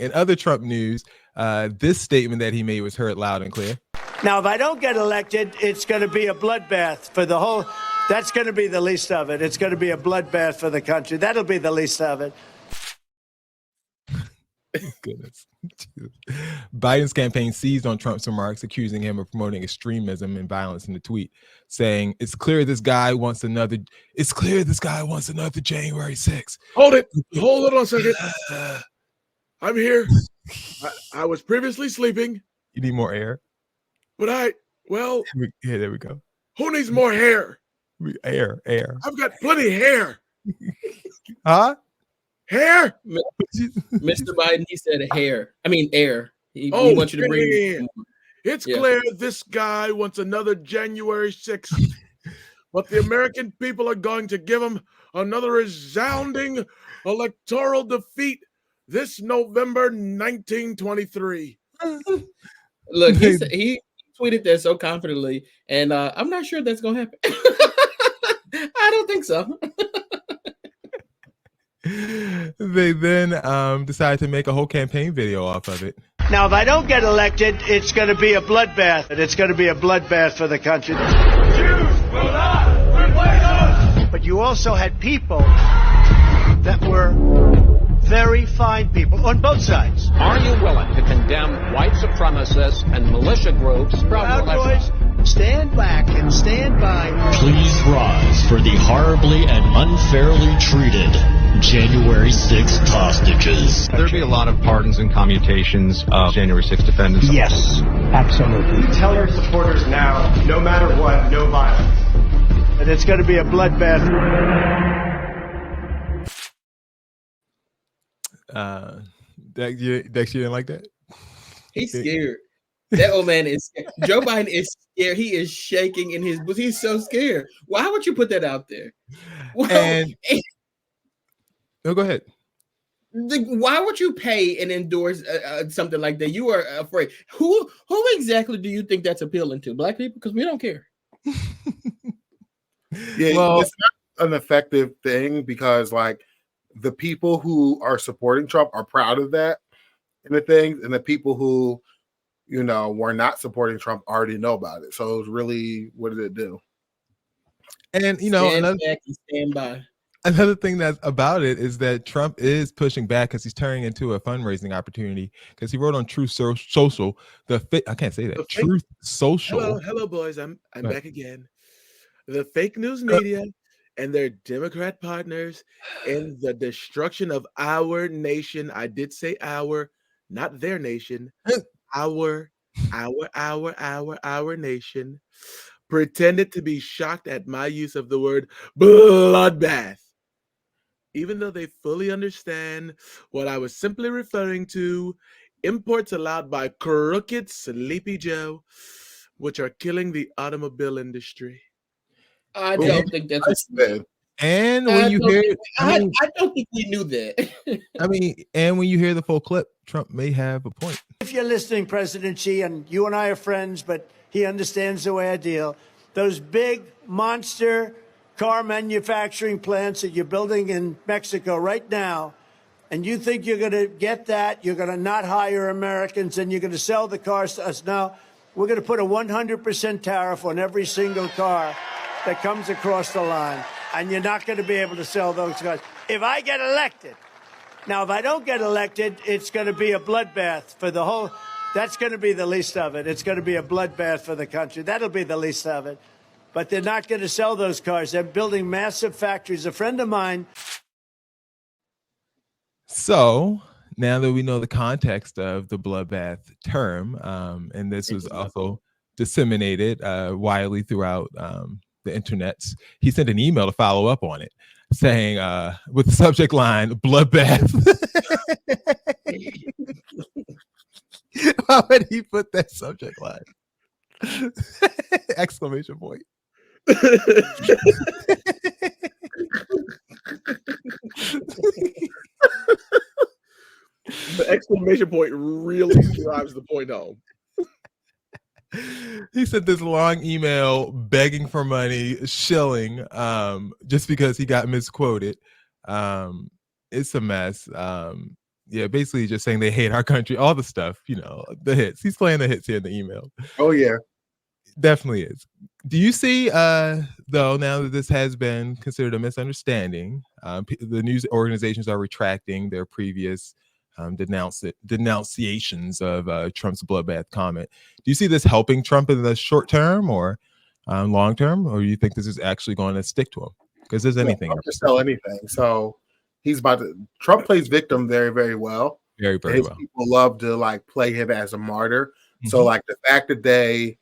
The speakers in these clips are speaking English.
In other Trump news, this statement that he made was heard loud and clear. Now, if I don't get elected, it's going to be a bloodbath for the whole. That's going to be the least of it. It's going to be a bloodbath for the country. That'll be the least of it. Goodness. Biden's campaign seized on Trump's remarks, accusing him of promoting extremism and violence in the tweet, saying, it's clear this guy wants another January 6th. Hold it on a second. I'm here. I was previously sleeping. You need more air? But yeah, there we go. Who needs more hair? Air. I've got plenty of hair. Huh? Hair? Mr. Biden, he said air. He wants you to bring it. It's clear this guy wants another January 6th, but the American people are going to give him another resounding electoral defeat this November 1923. Look, he tweeted that so confidently, and I'm not sure that's going to happen. I don't think so. They then decided to make a whole campaign video off of it. Now, if I don't get elected, it's going to be a bloodbath. It's going to be a bloodbath for the country. Jews will not replace us! But you also had people that were very fine people on both sides. Are you willing to condemn white supremacists and militia groups? Proud Boys, stand back and stand by. Please rise for the horribly and unfairly treated January 6th hostages. There'll be a lot of pardons and commutations of January 6th defendants. Yes, absolutely. Tell our supporters now, no matter what, no violence. And it's going to be a bloodbath. Dex, you didn't like that? He's scared. That old man is scared. Joe Biden is scared. He is shaking in his boots. He's so scared. Why would you put that out there? No, go ahead. Why would you pay and endorse something like that? You are afraid. Who exactly do you think that's appealing to? Black people? Because we don't care. Yeah, well, it's not an effective thing because, like, the people who are supporting Trump are proud of that and the things, and the people who, were not supporting Trump already know about it. So it's really, what did it do? And stand by. Another thing that's about it is that Trump is pushing back because he's turning into a fundraising opportunity. Because he wrote on Truth Social, I can't say that. Truth Social. Hello, boys. I'm back again. The fake news media and their Democrat partners in the destruction of our nation. I did say our, not their nation. Our nation pretended to be shocked at my use of the word bloodbath, even though they fully understand what I was simply referring to, imports allowed by crooked Sleepy Joe, which are killing the automobile industry. I don't think that's bad. And when you hear, I don't think we knew that. And when you hear the full clip, Trump may have a point. If you're listening, President Xi, and you and I are friends, but he understands the way I deal, those big monster car manufacturing plants that you're building in Mexico right now, and you think you're going to get that, you're going to not hire Americans, and you're going to sell the cars to us. Now, we're going to put a 100% tariff on every single car that comes across the line, and you're not going to be able to sell those cars. If I get elected, now, if I don't get elected, it's going to be a bloodbath for the whole. That's going to be the least of it. It's going to be a bloodbath for the country. That'll be the least of it. But they're not going to sell those cars. They're building massive factories. A friend of mine. So now that we know the context of the bloodbath term, and this was also disseminated widely throughout the internets, he sent an email to follow up on it, saying with the subject line bloodbath. Why would he put that subject line? Exclamation point. The exclamation point really drives the point home. He sent this long email begging for money, shilling, just because he got misquoted. It's a mess. Yeah, basically just saying they hate our country, all the stuff, the hits. He's playing the hits here in the email. Oh yeah. Definitely is. Do you see, though, now that this has been considered a misunderstanding, the news organizations are retracting their previous denunciations of Trump's bloodbath comment. Do you see this helping Trump in the short term or long term, or do you think this is actually going to stick to him? Because there's anything. Trump can sell anything. So Trump plays victim very, very well. Very, very His well. people love to like play him as a martyr. So like the fact that they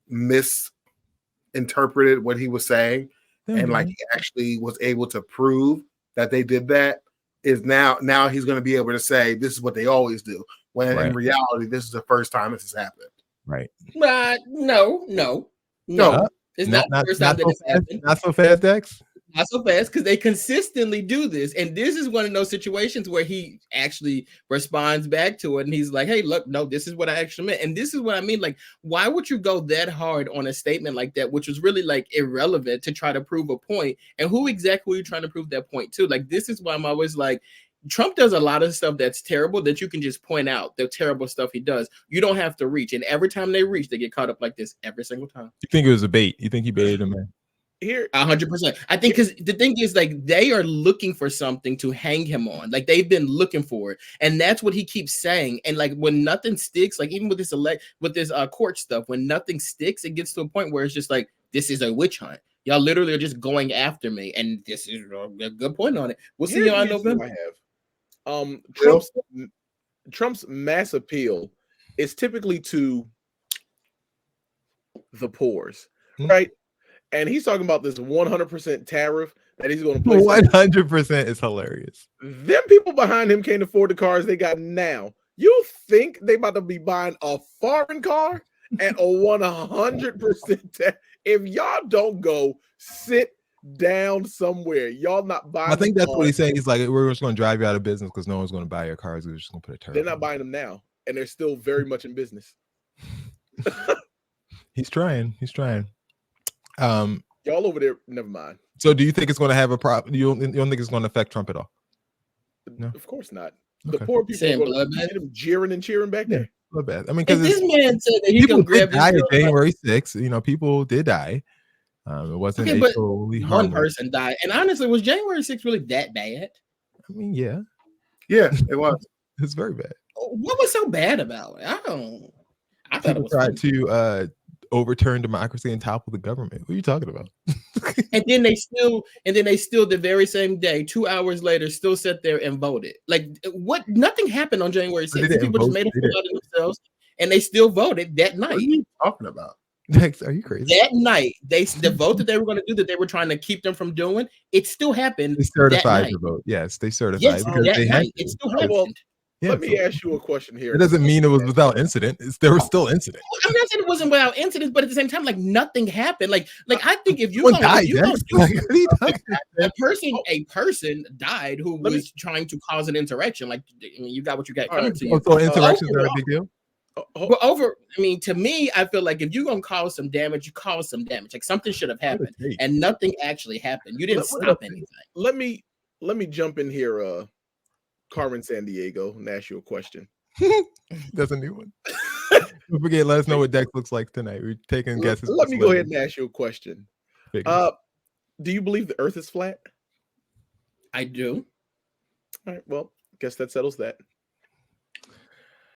misinterpreted what he was saying and like he actually was able to prove that they did that is now he's going to be able to say this is what they always do, when in reality this is the first time this has happened. Right. No. It's not the first time that it's happened. Not so fast, Dex. Not so fast, because they consistently do this. And this is one of those situations where he actually responds back to it. And he's like, hey, look, no, this is what I actually meant. And this is what I mean. Like, why would you go that hard on a statement like that, which was really like irrelevant to try to prove a point? And who exactly were you trying to prove that point to? Like, this is why I'm always like, Trump does a lot of stuff that's terrible that you can just point out the terrible stuff he does. You don't have to reach. And every time they reach, they get caught up like this every single time. You think it was a bait? You think he baited him, man? Here 100%. I think because the thing is, like, they are looking for something to hang him on. Like, they've been looking for it, and that's what he keeps saying. And like, when nothing sticks, like even with this court stuff, when nothing sticks, it gets to a point where it's just like, this is a witch hunt. Y'all literally are just going after me, and this is a good point on it. We'll see y'all in November. Trump's mass appeal is typically to the poors, right? And he's talking about this 100% tariff that he's going to place. 100% is hilarious. Them people behind him can't afford the cars they got now. You think they about to be buying a foreign car at a 100% tariff? If y'all don't go sit down somewhere, y'all not buying. I think that's what he's saying. He's like, we're just going to drive you out of business because no one's going to buy your cars. We're just going to put a tariff. They're not buying them now, and they're still very much in business. He's trying. Y'all over there, never mind. So do you think it's going to have a problem? You don't think it's going to affect Trump at all? No, of course not. Okay. The poor people are going to see him jeering and cheering back there. Bloodbath. I mean, because this man said that people did die January 6th. People did die. It wasn't a totally one person died. And honestly, was January 6th really that bad? I mean, yeah, it was. It's very bad. What was so bad about it? I thought people tried to overturn democracy and topple the government. What are you talking about? and then they still the very same day, 2 hours later, still sat there and voted. Like, what? Nothing happened on January 6th. People just made a fool out of themselves, and they still voted that night. What are you talking about? Dex, are you crazy? That night, the vote that they were going to do, that they were trying to keep them from doing, it still happened. They certified the vote. Yes, they certified. Yes, because that they night, it still happened. Well, let me ask you a question here. It doesn't mean it was without incident. There was still incident. I'm not saying it wasn't without incidents, but at the same time, like, nothing happened. Like I think if you a person died who was trying to cause an insurrection. Like, I mean, you got what you got coming to you. So insurrections are a big deal. But to me, I feel like if you're gonna cause some damage, you cause some damage. Like, something should have happened, and nothing actually happened. You didn't stop anything. Let me jump in here, Carmen San Diego, and ask you a question. That's a new one. Don't forget, let us know what Dex looks like tonight. We're taking guesses. Let me go ahead and ask you a question. Do you believe the Earth is flat? I do. All right. Well, guess that settles that.